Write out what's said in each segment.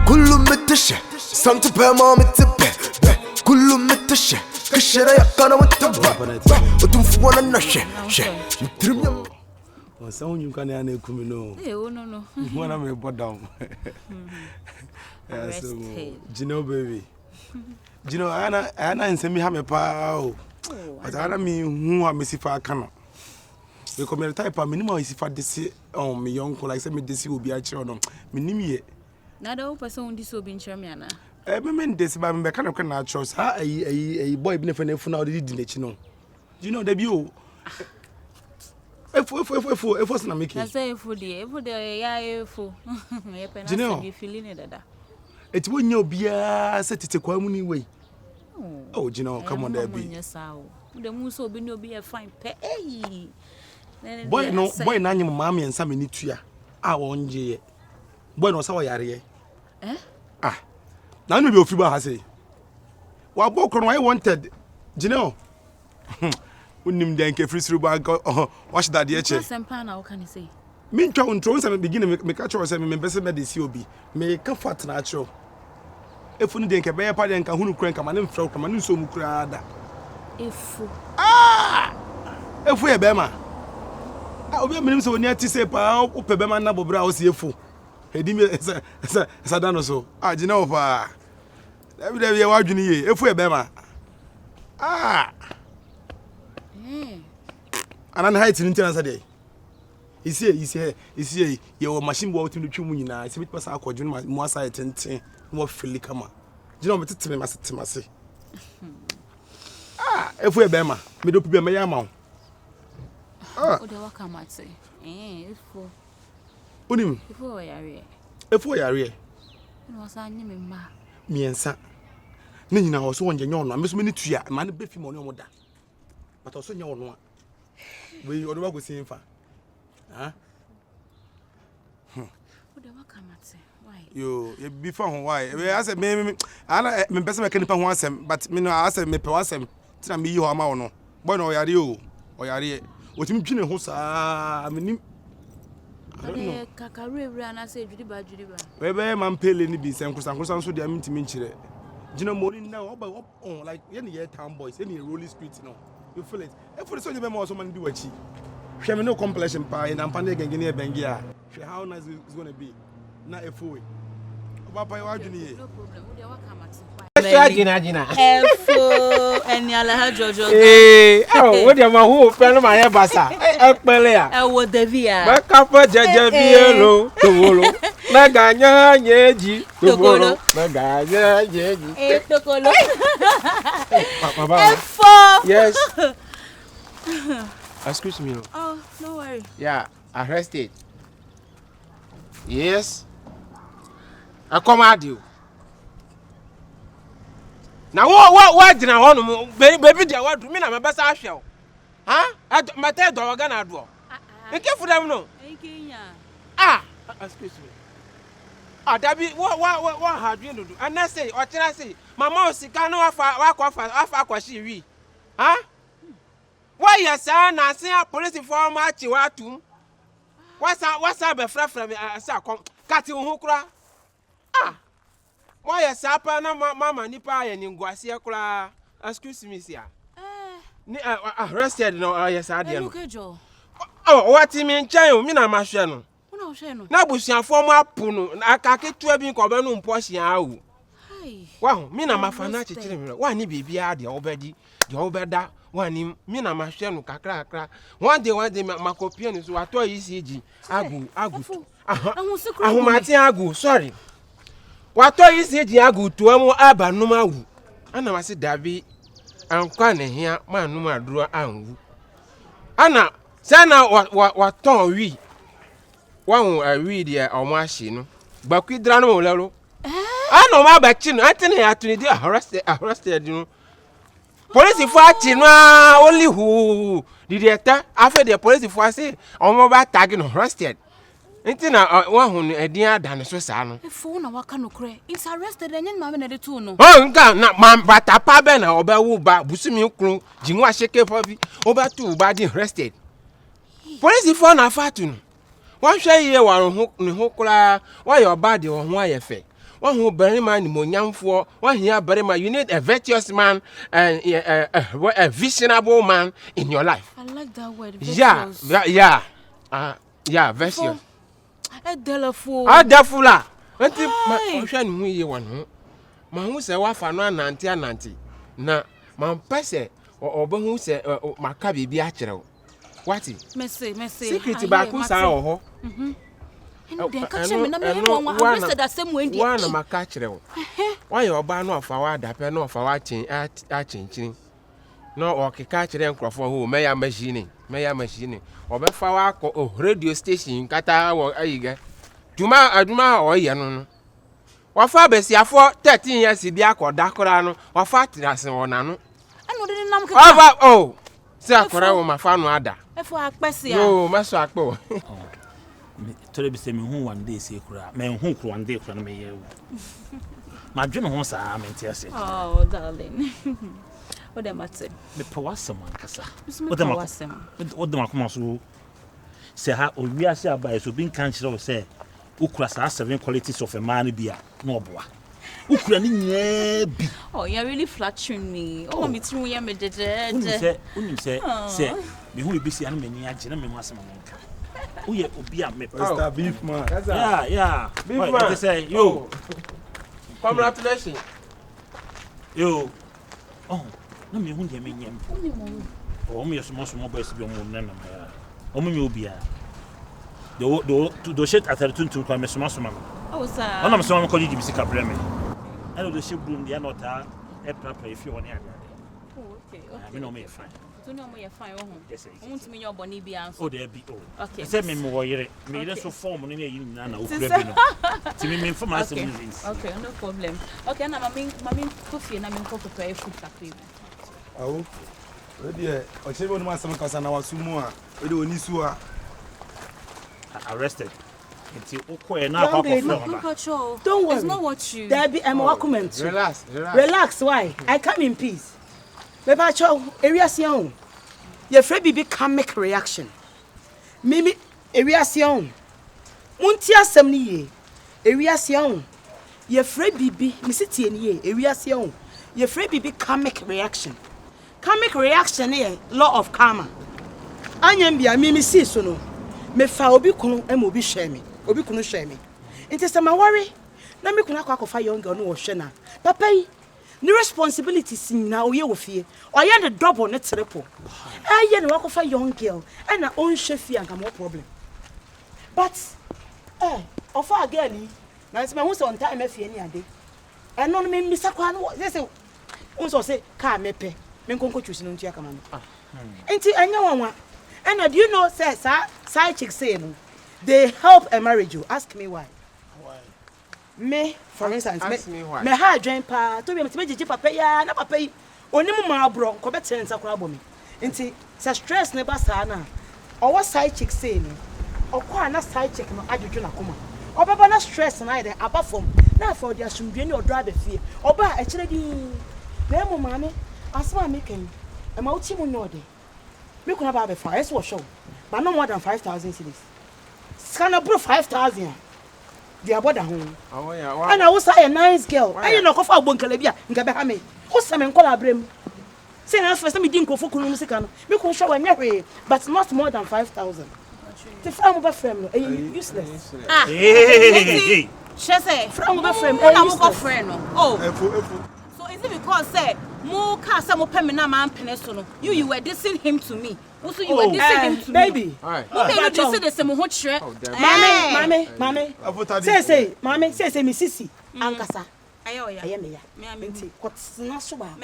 كله متشة سانت بما متبه كله متشة كشرة يقنا متبه وتنفونا النشة مترم يم وساون you can ane kumino no wanna me bot down so Gino baby Gino ana nsemi ha me pa o but ana mi hu ha me sifa aka no we come type a minimum sifa desi on me young like say me desi obi a kire no minim ye na da person disi obi nkire me ana me desi ba me ka na church ha ayi boy bi ne fa na fu na odi di nechi no Gino da bi o Efo na make. I say efo de ya efo. Ye pe na be feeling it dada. Eti wonya obia se tete kwa mu ni we. Oh, Gino, come on there be. The mu so obi ni obi e fine pe. Boy na anyem maame ensa me ni tua. A wonje ye. Boy no sa wo yare ye. Na no be ofi ba ha say. Wa bokro no I wanted. Gino. Unim den ke free through bag watch that there che sempa na what can you say me ntwa ontro say me begin me catch say me pese me de si obi me ka fat na acho efu ni den ke be pa den ka hunu kran ka ma ne mfra ka ma ne nso mu kra da efu efu e be ma obi amenim so oni ati say pa o pe be ma na bobra o si efu edi me sa da no so Gina o pa David wa dwuni ye efu e be ma anan height ni ntina sade isi ye machine bo otim twu mu nyina isi bit pasa akwadwo mu asa tenten mo fili kama Gina o metete me masete efu e be ma me do pibia me ya ma o de waka mate efu unim efu yare no wasa anyi me ma miensa ne nyina wo so wonje nyo no ameso me ni tua ma ne be fi mo ne omoda but also nya wo no we odo ba go sin fa o de waka mate why yo e bi fa ho why we ase me ana me pese me kanipa ho asem but me no ase me pe wasem tina me yi ho ama wo no boy no oyare o yare otimi twine ho saa me nim ade kakaruewura na se dwudi ba we be man pele ni bi senkusankusan so de amintimi nkire Gina money now on like any year town boys any rolling street no you feel it if for so you be more so man do achi hwe me no complexion pa in ampande gengene e bengi a hwe how nice it's going to be na efo we papa you adwuni ye no problem we dey waka mate Gina efo eni ala jojo we dey ma hu pe no ma ye basa pele a wo devia ba ka fa jeje bielo towolo na ganya nyeji towolo na ganya nyeji tokolo Baba efo yes excuse me oh no worry yeah arrested yes I come at you now what did I want baby dear what do me na me best ahwe mate do waga na do e ke fudam no excuse me dabi what had you do and I say or tell say mama osika no afa kwashi wi why you say na say police for match watum what's be frafra me say come kati hu kura why you say pa na mama nipa ya ngwase kura excuse me sia ni arrested no yes ade no what me nchen me na mahwe no na busuafo mo apu no akaketua bi ko be no mpohia awu wow me na mafana chechire me wa ni bibia de obedi de obeda wa ni me na mahwe no kakra one day makopia no so ato ECG agu ahumati agu sorry wato ECG agu tuamu aba num awu ana mase dabi ankwa ne hia manum aduro anwu ana sana waton wi wan wi dia omo ahye no bakwidra no lelo ana ma ba chi no atene ya tuni di arrested no police fo achi no only who did eta afa the police fo ase omo ba tag no arrested ntina wa hu edin adane so sa no efo na waka no kre is arrested enyen ma na de tu no nka na bata pa be na oba wu ba busumi kru jinwa sheke fo bi oba tu ba di arrested police fo na fatu no wan hwe ye wa ho ne ho kura wa your body ho ayefe one who bury man monyam for one here bury man. You need a virtuous man and a visionable man in your life. I like that word. Yeah, virtuous. A delafo. Adafula. Anti ma hwa ne hu ye won ho. Ma hu se wa fa no anante na ma pese obehu se maka bibi a kire wo. What? Mercy. Secret ba ku sa wo ho. And then catch me na me won said that same way. One na maka kire wo. Why your ba no afa wa adape no afa wa chin a chinchini. No o keka kire nkrofo ho meya machine. Obefa wa ko radio station kata wo ayiga. Aduma o ye no. Wafa besiafo 13 years bi akoda kora no. Wafa tirase wona no. Ano de nam keka. Oh. Se akora wo mafa no ada. Efo akpese a. No, maso akpo. Tore bi se me hu one day se kura. Me hu kura one day kura na me ye. Ma dwene ho sa me ntiase. Oh, darling. What am I saying? Me powasem ankasa. What am I saying? What dem akoma so se ha owiase abai so bin kan kire wo se ukura sa 7 qualities of a man bia na oboa. Ukura ni nya bi. Oh, you're really flattering me. Oh, me too ya me jeje. Unim se me hu bi si an mani age na me mu asem nka. Uye obi a me Mr. Beef man. Yeah. Beef man. man. They say, yo. Congratulations. Yo. Oh, no me hu de me nyam. Oh, me small boys bi omo na na ya. Omo me obi a. Do shit at 32 kwa me small. Oh, sir. Ona me small ko ji bi sika breme. And do shit broom dia not a proper if you want ya. Oh, okay. Me no me fine. So no more fine oh. Yes. Want me your boni bi answer. Oh, there be oh. Okay. Say me mo yere. Me dey so form no you na ukure no. Ti me information reasons. Okay, no problem. Okay, na mami coffee na me ko prepare food takwe. Awo. Ready o chebe onu asem kasa na wasu mu a. Ready oni su a. Arrested. It's okay now. Don't worry. It's not what you. There be I'm welcome. Relax. Why? I come in peace. Beba cho area sion. Your friend bibi can make reaction. Mimi area sion. Munti asem ni ye. Area sion. Your friend bibi mi siti ni ye. Area sion. Your friend bibi can make reaction. Can make reaction here. Law of karma. Anyam bia mimi si so no. Me fa obi kunu em obi hwe me. Obi kunu hwe me. Nti se ma worry. Na me kunu akwa young girl no wo hwe na. Papa yi ni responsibilities na oye wo fie. Oye the double ne triple. Aye ne wakofa young girl. And na on hwe fie anka mo problem. But ofa girl yi. Na se me hu se on time afie ni ade. Eno no me misa kwa no say unso say ka mepe. Me nkonko chusi no ntua kama no. Nti anya wanwa. And do you know say side chick say no? They help a marriage you. Ask me why. Me, for instance, me ha join pa to be me jeje papa ya na papa yi onim ma abro ko betre nsa kora bomi nti sa stress ne ba sa na owo side chick say no okwa na side chick no adwodwo na koma obeba na stress na ide abafom na for dia sumdwe ne odo abefie oba a kire di na emu maame asma me kan e ma uti mu nyode me kuna ba be fa yes wo show but no more than 5,000 cedis scan bro 5,000 they are border home. Oh yeah. And I was a nice girl. I you know go for bonkele bia nka be ha me. O se me nkola brem. Say na first me din ko for kunu musika no. Me ko show anya hwe but not more than 5,000. The friend be friend no useless. Hey. She say Friend be friend. na mo ko friend no. Oh. Efu. So is it because say mo ka say mo pem na man pene so no. You were dissing him to me. Also you were dissing him to baby. me. All right. Mo be dissing the same ho kire. Mommy. Say, mommy, say me sisi. Ankasa. Ayo ya. Aye me ya. Me Nti kwatena so ba.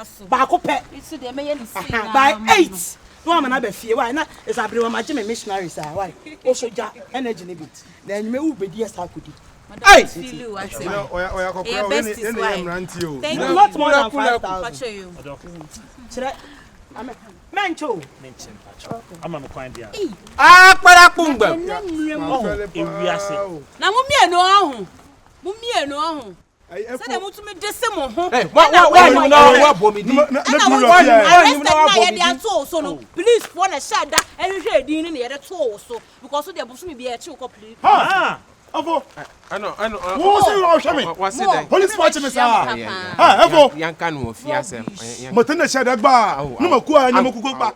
so. Ba ko pe. Itu de me ye ni see na. By 8. No am na be fie. Why na is abre ma me missionaries ah. Why? O soja energy ne bit. Na enwe u bedi esa kodi. Hey! Oya kokora we ni emranti o. Not more than 5,000. I'll show you. Chire. Mencho. Ama me kwan dia. Para kumba. Ewiase. Na mo mienu ohun. Mo mienu ohun. Say dem to me dese mo ho. Wa bomi di. Na ye dey to so no. Please for na shada ehwe edin ni ye dey to so because so dey busu me be e chi ko please. Ha. Afo. Ano. Wo say you show me. What's it? Police watch me sir. Ah, Afo. Yanka no fi asem. Motena shada gba. No maku anya makuko gba.